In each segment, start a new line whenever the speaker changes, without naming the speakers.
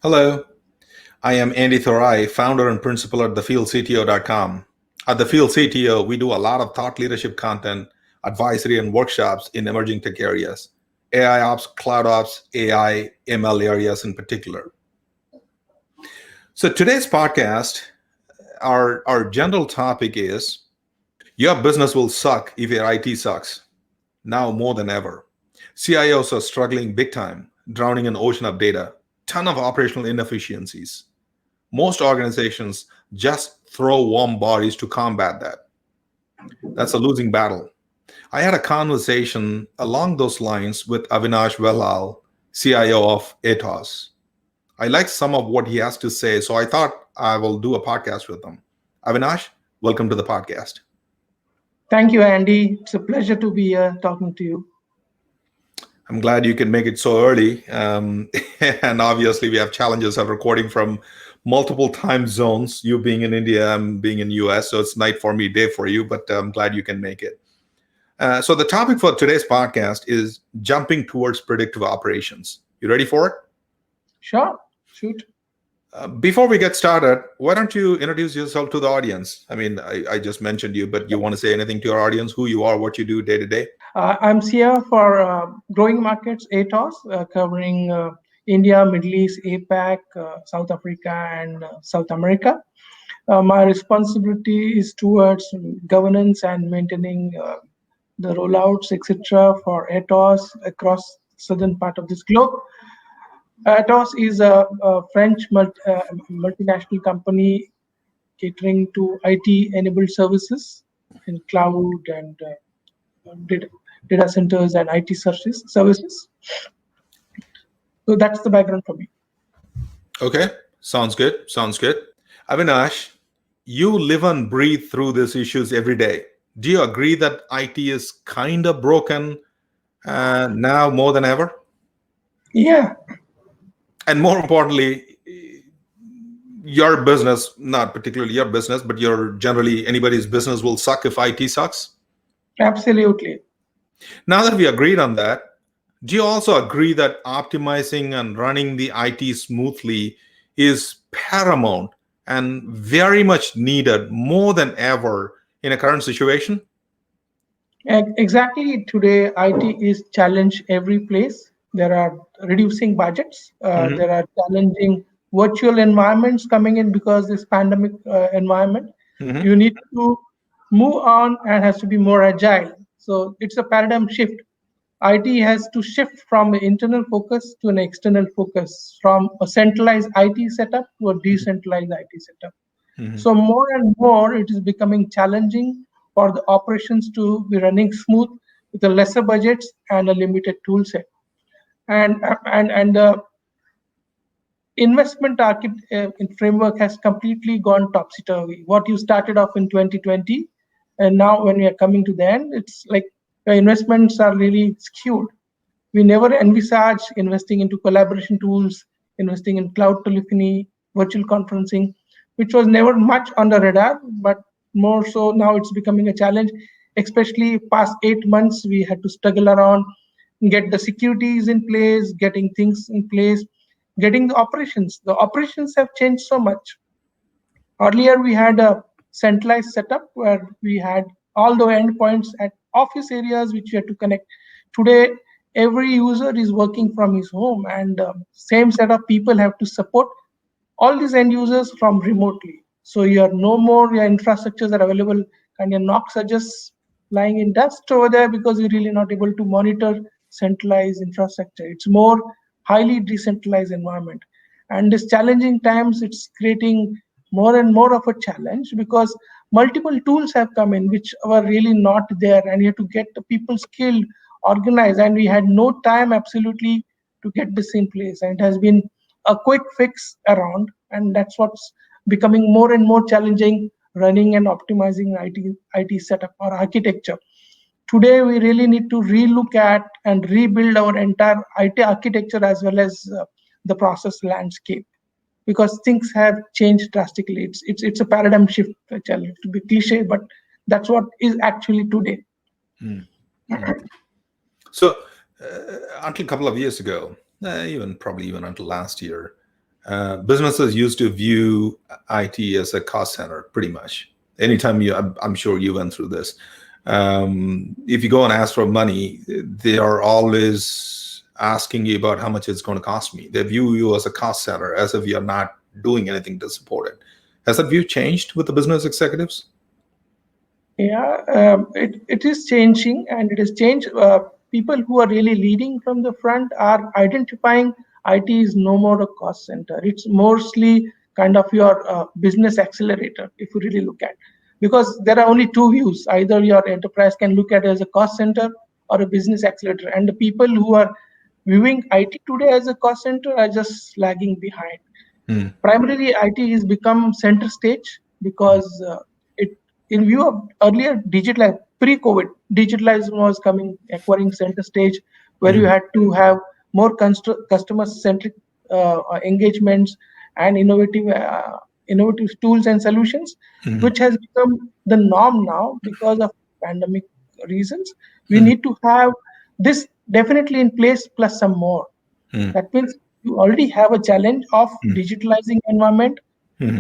Hello, I am Andy Thurai, founder and principal at TheFieldCTO.com. At The Field CTO, we do a lot of thought leadership content, advisory, and workshops in emerging tech areas, AI ops, cloud ops, AI, ML areas in particular. So today's podcast, our general topic is your business will suck if your IT sucks, now more than ever. CIOs are struggling big time, drowning in an ocean of data, ton of operational inefficiencies. Most organizations just throw warm bodies to combat that. That's a losing battle. I had a conversation along those lines with Avinash Velhal, CIO of ATOS. I liked some of what he has to say, so I thought I will do a podcast with him. Avinash, welcome to the podcast.
Thank you, Andy. It's a pleasure to be here talking to you.
I'm glad you can make it so early. And obviously, we have challenges of recording from multiple time zones. You being in India, I'm being in US, so it's night for me, day for you, but I'm glad you can make it. So the topic for today's podcast is jumping towards predictive operations. You ready for it?
Sure, shoot.
Before we get started, why don't you introduce yourself to the audience? I mean, I just mentioned you, but you want to say anything to our audience, who you are, what you do day to day?
I'm CEO for Growing Markets ATOS, covering India, Middle East, APAC, South Africa, and South America. My responsibility is towards governance and maintaining the rollouts, etc., for ATOS across southern part of this globe. ATOS is a French multinational company catering to IT-enabled services in cloud and data centers and IT services. So that's the background for me.
Okay, sounds good. Avinash, you live and breathe through these issues every day. Do you agree that IT is kind of broken now more than ever?
Yeah.
And more importantly, your business, not particularly your business, but your generally anybody's business will suck if IT sucks?
Absolutely.
Now that we agreed on that, do you also agree that optimizing and running the IT smoothly is paramount and very much needed more than ever in a current situation?
Exactly. Today, IT is challenged every place. There are reducing budgets. There are challenging virtual environments coming in because this pandemic environment. You need to move on and has to be more agile. So it's a paradigm shift. IT has to shift from an internal focus to an external focus, from a centralized IT setup to a decentralized IT setup. So more and more, it is becoming challenging for the operations to be running smooth with a lesser budgets and a limited tool set. And the investment in framework has completely gone topsy-turvy. What you started off in 2020, and now when we are coming to the end, it's like the investments are really skewed. We never envisaged investing into collaboration tools, investing in cloud telephony, virtual conferencing, which was never much on the radar, but more so now it's becoming a challenge. Especially past 8 months, we had to struggle around, get the securities in place, getting things in place, getting the operations. The operations have changed so much. Earlier, we had a centralized setup where we had all the endpoints at office areas which we had to connect. Today, every user is working from his home, and same set of people have to support all these end users from remotely. So your infrastructures are available, and your NOCs are just lying in dust over there because you're really not able to monitor centralized infrastructure. It's more highly decentralized environment. And this challenging times, it's creating more and more of a challenge because multiple tools have come in which were really not there, and you have to get the people skilled, organized, and we had no time absolutely to get this in place. And it has been a quick fix around, and that's what's becoming more and more challenging running and optimizing IT setup or architecture. Today, we really need to relook at and rebuild our entire IT architecture as well as the process landscape, because things have changed drastically. It's a paradigm shift, to be cliche, but that's what is actually today.
So until a couple of years ago, even until last year, Businesses used to view IT as a cost center, pretty much. Anytime I'm sure you went through this. If you go and ask for money, they are always asking you about how much it's going to cost me. They view you as a cost center, as if you're not doing anything to support it. Has that view changed with the business executives?
Yeah, it is changing, and it has changed. People who are really leading from the front are identifying IT is no more a cost center. It's mostly kind of your business accelerator, if you really look at, because there are only two views. Either your enterprise can look at it as a cost center or a business accelerator, and the people who are viewing IT today as a cost center are just lagging behind. Primarily, IT has become center stage because it, in view of earlier digital pre-COVID, digitalization was coming, acquiring center stage, where you had to have more customer-centric engagements and innovative tools and solutions, which has become the norm now because of pandemic reasons. We need to have this definitely in place plus some more. That means you already have a challenge of digitalizing environment,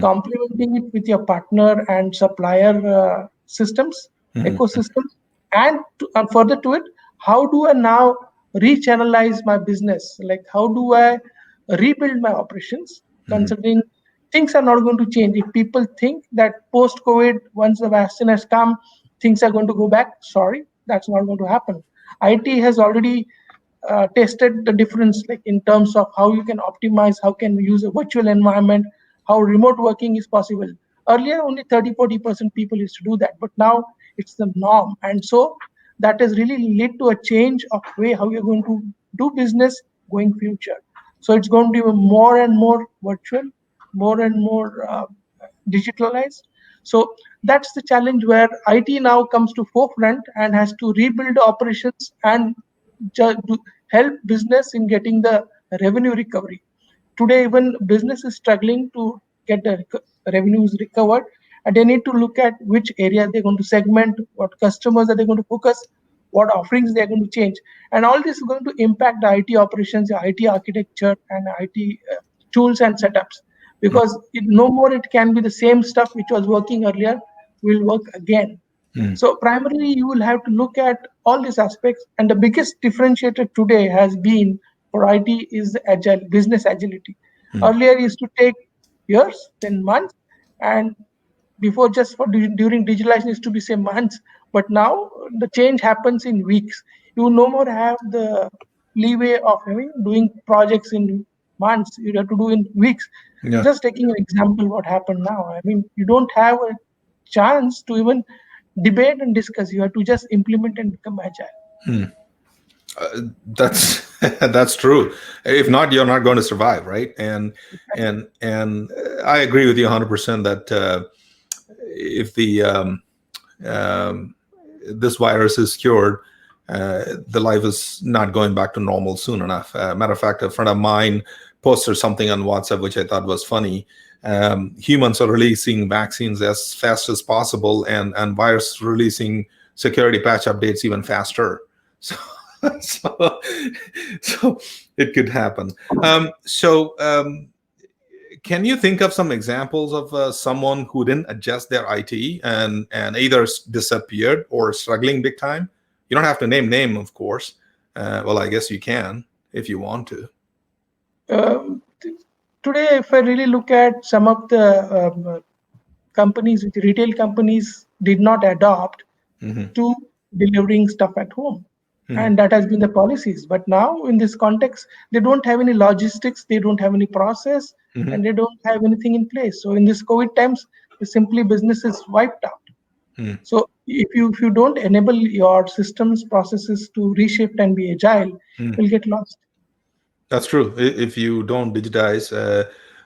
complementing it with your partner and supplier systems, ecosystems, and further to it, how do I now rechannelize my business? Like how do I rebuild my operations, considering things are not going to change. If people think that post-COVID, once the vaccine has come, things are going to go back, sorry, that's not going to happen. IT has already tested the difference, like in terms of how you can optimize, how can you use a virtual environment, how remote working is possible. Earlier only 30-40% people used to do that, but now it's the norm. And so that has really led to a change of way how you're going to do business going future. So it's going to be more and more virtual, more and more digitalized. So that's the challenge where IT now comes to forefront and has to rebuild operations and to help business in getting the revenue recovery. Today, even business is struggling to get the revenues recovered, and they need to look at which area they're going to segment, what customers are they going to focus, what offerings they're going to change, and all this is going to impact the IT operations, the IT architecture, and IT tools and setups. Because no more it can be the same stuff which was working earlier will work again. So primarily, you will have to look at all these aspects, and the biggest differentiator today has been for IT is the agile business agility. Earlier, it used to take years, then months, and before just for during digitalization used to be say months, but now the change happens in weeks. You no more have the leeway of doing projects in months. You have to do in weeks.
Yeah.
Just taking an example, what happened now. I mean, you don't have a chance to even debate and discuss. You have to just implement and become agile.
That's that's true. If not, you're not going to survive, right? And I agree with you 100% that if the this virus is cured, the life is not going back to normal soon enough. Matter of fact, a friend of mine posted something on WhatsApp which I thought was funny. Humans are releasing vaccines as fast as possible, and virus releasing security patch updates even faster. So, so, so it could happen. Can you think of some examples of someone who didn't adjust their IT and either disappeared or struggling big time? You don't have to name, of course. Well, I guess you can if you want to.
Today, if I really look at some of the companies, which retail companies did not adopt to delivering stuff at home. And that has been the policies. But now in this context, they don't have any logistics, they don't have any process, and they don't have anything in place. So in this COVID times, simply business is wiped out. So if you don't enable your systems, processes to reshift and be agile, you'll get lost.
That's true. If you don't digitize,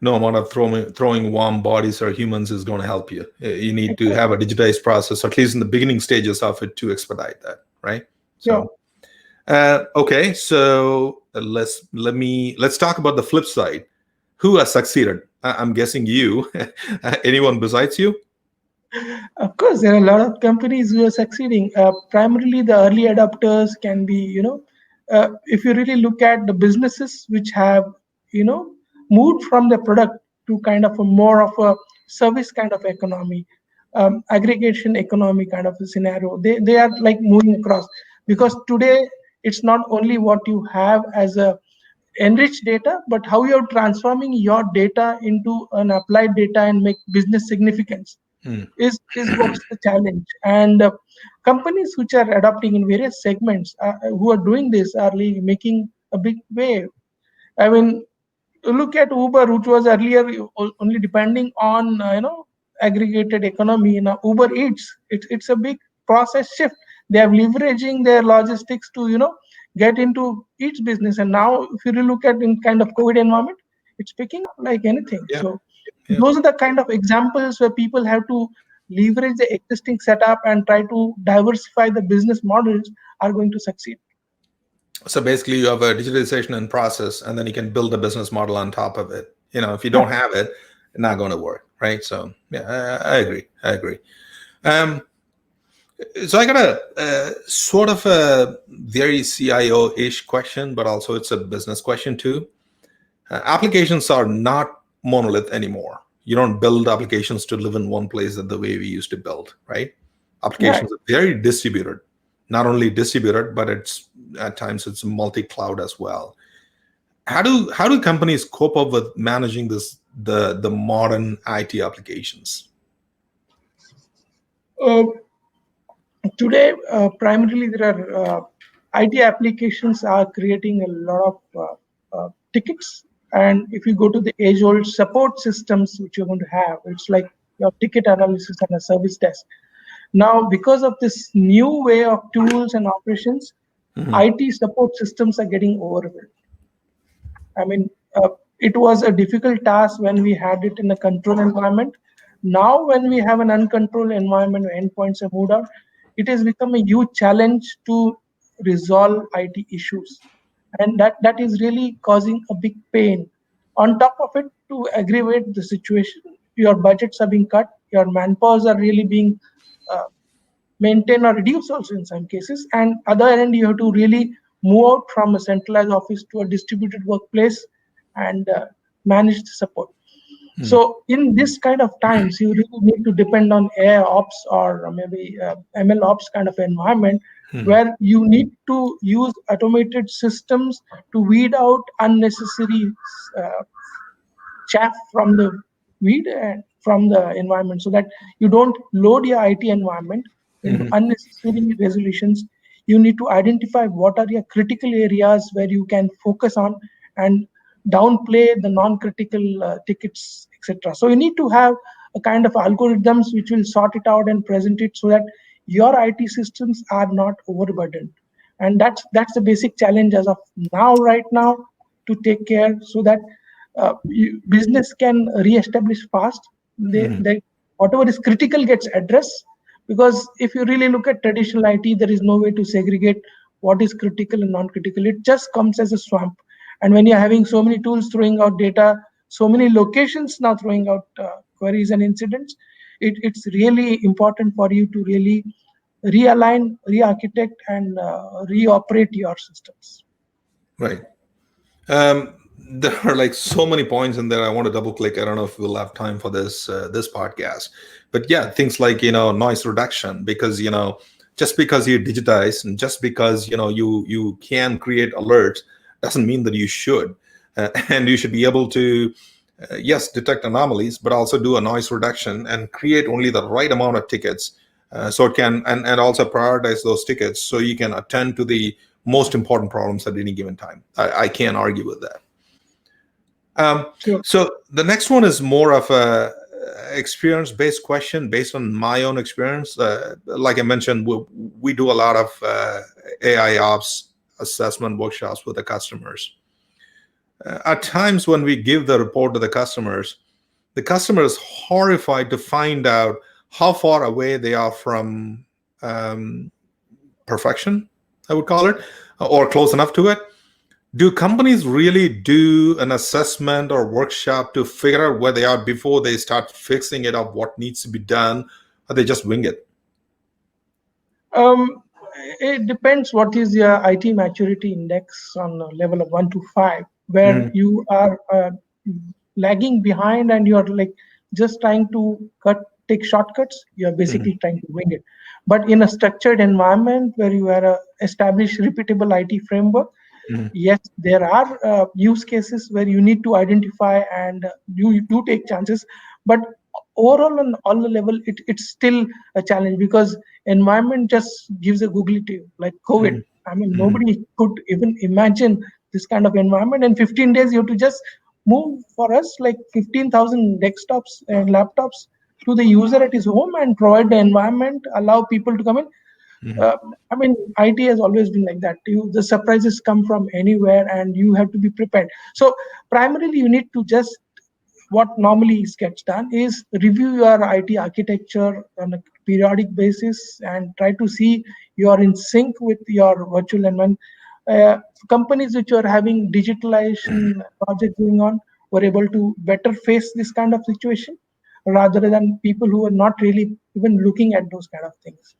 no amount of throwing warm bodies or humans is going to help you. You need to have a digitized process, at least in the beginning stages of it, to expedite that, right? So, okay. So let's talk about the flip side. Who has succeeded? I'm guessing you. Anyone besides you?
Of course, there are a lot of companies who are succeeding. Primarily, the early adopters can be, if you really look at the businesses which have, moved from the product to kind of a more of a service kind of economy, aggregation economy kind of a scenario. They are like moving across, because today it's not only what you have as a enriched data, but how you're transforming your data into an applied data and make business significance is what's the challenge. And companies which are adopting in various segments, who are doing this, are really making a big wave. I mean, look at Uber, which was earlier only depending on aggregated economy. Uber Eats, it's a big process shift. They are leveraging their logistics to get into each business. And now if you really look at in kind of COVID environment, it's picking up like anything.
Yeah.
So
Yeah.
those are the kind of examples where people have to leverage the existing setup and try to diversify the business models are going to succeed.
So basically, you have a digitalization in process, and then you can build a business model on top of it. If you
Yeah.
don't have it, it's not going to work, right? So yeah, I agree. I agree. So I got a sort of a very CIO-ish question, but also it's a business question too. Applications are not monolith anymore. You don't build applications to live in one place the way we used to build, right? Applications are very distributed. Not only distributed, but it's at times it's multi-cloud as well. How do companies cope up with managing the modern IT applications?
Today, primarily there are IT applications are creating a lot of tickets. And if you go to the age-old support systems which you're going to have, it's like your ticket analysis and a service desk. Now, because of this new way of tools and operations, IT support systems are getting overwhelmed. I mean, it was a difficult task when we had it in a controlled environment. Now, when we have an uncontrolled environment where endpoints are moved out, it has become a huge challenge to resolve IT issues. And that is really causing a big pain. On top of it, to aggravate the situation, your budgets are being cut, your manpowers are really being uh, maintain or reduce also in some cases. And other end, you have to really move out from a centralized office to a distributed workplace and manage the support. So in this kind of times, you really need to depend on AI ops or maybe ML ops kind of environment, where you need to use automated systems to weed out unnecessary uh, chaff from the weed and from the environment, so that you don't load your IT environment into unnecessary resolutions. You need to identify what are your critical areas where you can focus on and downplay the non-critical tickets, etc. So you need to have a kind of algorithms which will sort it out and present it so that your IT systems are not overburdened. And that's the basic challenge as of now, right now, to take care so that business can re-establish fast. They whatever is critical gets addressed, because if you really look at traditional IT, there is no way to segregate what is critical and non-critical. It just comes as a swamp. And when you're having so many tools throwing out data, so many locations now throwing out queries and incidents, it's really important for you to really realign, re-architect, and reoperate your systems.
Right. There are like so many points in there. I want to double click. I don't know if we'll have time for this podcast, but yeah, things like noise reduction, because just because you digitize and just because you can create alerts doesn't mean that you should, and you should be able to yes, detect anomalies, but also do a noise reduction and create only the right amount of tickets, so it can and also prioritize those tickets so you can attend to the most important problems at any given time. I can't argue with that.
Sure.
So the next one is more of a experience-based question based on my own experience. Like I mentioned, we do a lot of AI ops assessment workshops with the customers. At times when we give the report to the customer is horrified to find out how far away they are from perfection, I would call it, or close enough to it. Do companies really do an assessment or workshop to figure out where they are before they start fixing it up, what needs to be done, or they just wing it?
It depends what is your IT maturity index on a level of 1 to 5, where you are lagging behind and you're like just trying to take shortcuts, you're basically trying to wing it. But in a structured environment where you have a established repeatable IT framework, yes, there are use cases where you need to identify and you do take chances. But overall, on all the level, it's still a challenge because environment just gives a googly to you, like COVID. I mean, nobody could even imagine this kind of environment. And 15 days, you have to just move for us like 15,000 desktops and laptops to the user at his home and provide the environment, allow people to come in. I mean, IT has always been like that. The surprises come from anywhere, and you have to be prepared. So primarily, you need to just what normally gets done is review your IT architecture on a periodic basis and try to see you are in sync with your virtual environment. Companies which are having digitalization project going on were able to better face this kind of situation rather than people who are not really even looking at those kind of things.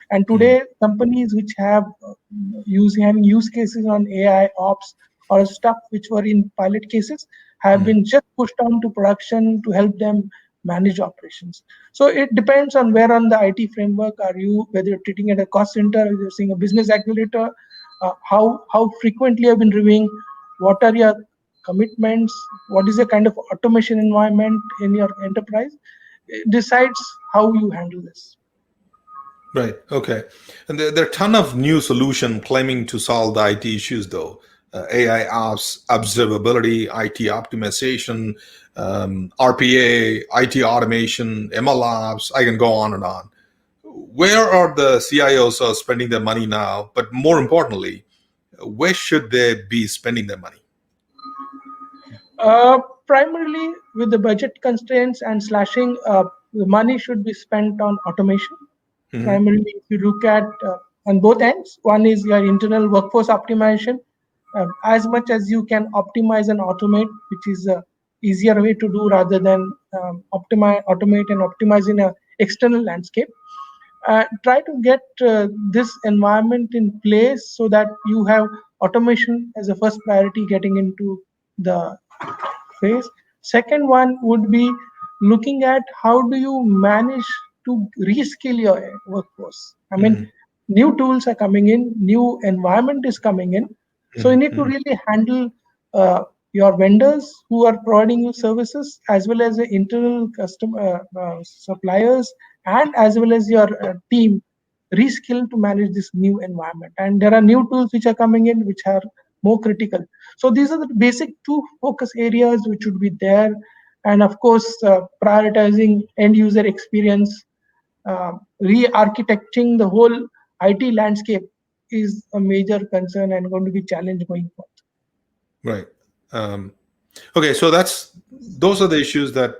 And today, companies which have having use cases on AI ops or stuff which were in pilot cases have been just pushed on to production to help them manage operations. So it depends on where on the IT framework are you, whether you're treating it a cost center, whether you're seeing a business accelerator, how frequently have been reviewing, what are your commitments, what is the kind of automation environment in your enterprise, it decides how you handle this.
Right. Okay. And there are a ton of new solution claiming to solve the IT issues, though. AI ops, observability, IT optimization, RPA, IT automation, ML ops. I can go on and on. Where are the CIOs are spending their money now? But more importantly, where should they be spending their money?
Primarily with the budget constraints and slashing, the money should be spent on automation. Primarily, if you look at on both ends, one is your internal workforce optimization. As much as you can optimize and automate, which is a easier way to do rather than automate and optimize in a external landscape. Try to get this environment in place so that you have automation as a first priority getting into the phase. Second one would be looking at how do you manage to reskill your workforce. I mean, new tools are coming in, new environment is coming in. So you need to really handle your vendors who are providing you services as well as the internal customer suppliers and as well as your team reskill to manage this new environment. And there are new tools which are coming in which are more critical. So these are the basic two focus areas which should be there. And of course, prioritizing end user experience, re-architecting the whole IT landscape is a major concern and going to be challenge going forward.
Right. Okay. So those are the issues that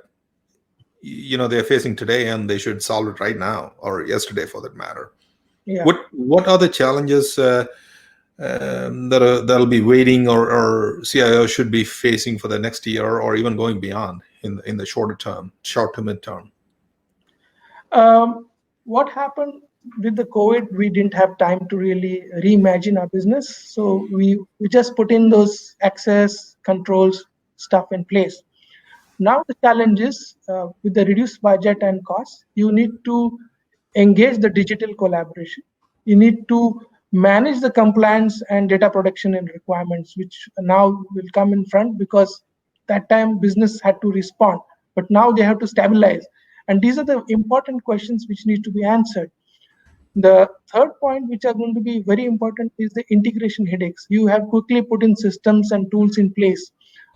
they're facing today, and they should solve it right now or yesterday, for that matter.
Yeah.
What are the challenges that'll be waiting or CIO should be facing for the next year or even going beyond in the short to mid-term?
What happened with the COVID? We didn't have time to really reimagine our business, so we just put in those access controls stuff in place. Now the challenge is with the reduced budget and costs, you need to engage the digital collaboration. You need to manage the compliance and data protection and requirements, which now will come in front because that time business had to respond, but now they have to stabilize. And these are the important questions which need to be answered. The third point, which are going to be very important, is the integration headaches. You have quickly put in systems and tools in place,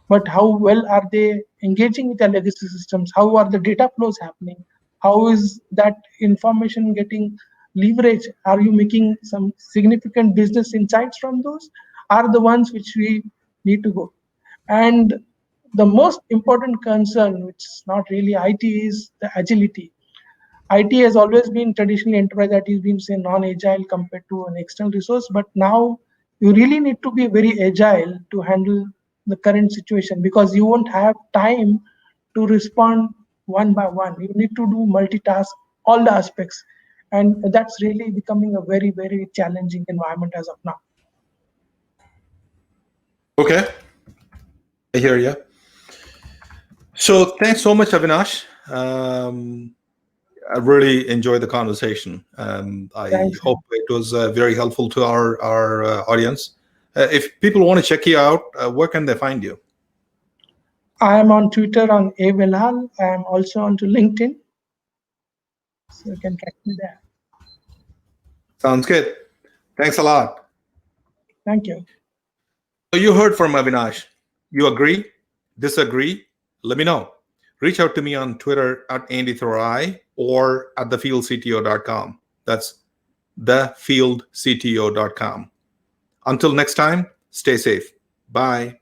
but how well are they engaging with the legacy systems? How are the data flows happening? How is that information getting leveraged? Are you making some significant business insights from those? Are the ones which we need to go. And the most important concern, which is not really IT, is the agility. IT has always been traditionally enterprise IT has been say non-agile compared to an external resource, but now you really need to be very agile to handle the current situation because you won't have time to respond one by one. You need to do multitask all the aspects, and that's really becoming a very, very challenging environment as of now.
Okay, I hear you. So thanks so much, Avinash. I really enjoyed the conversation. I
Thanks.
hope it was very helpful to our audience. If people want to check you out, where can they find you?
I am on Twitter on A Velhal. I am also onto LinkedIn, so you can track me there.
Sounds good. Thanks a lot.
Thank you.
So you heard from Avinash. You agree? Disagree? Let me know. Reach out to me on Twitter at Andy Thurai or at TheFieldCTO.com. That's TheFieldCTO.com. Until next time, stay safe. Bye.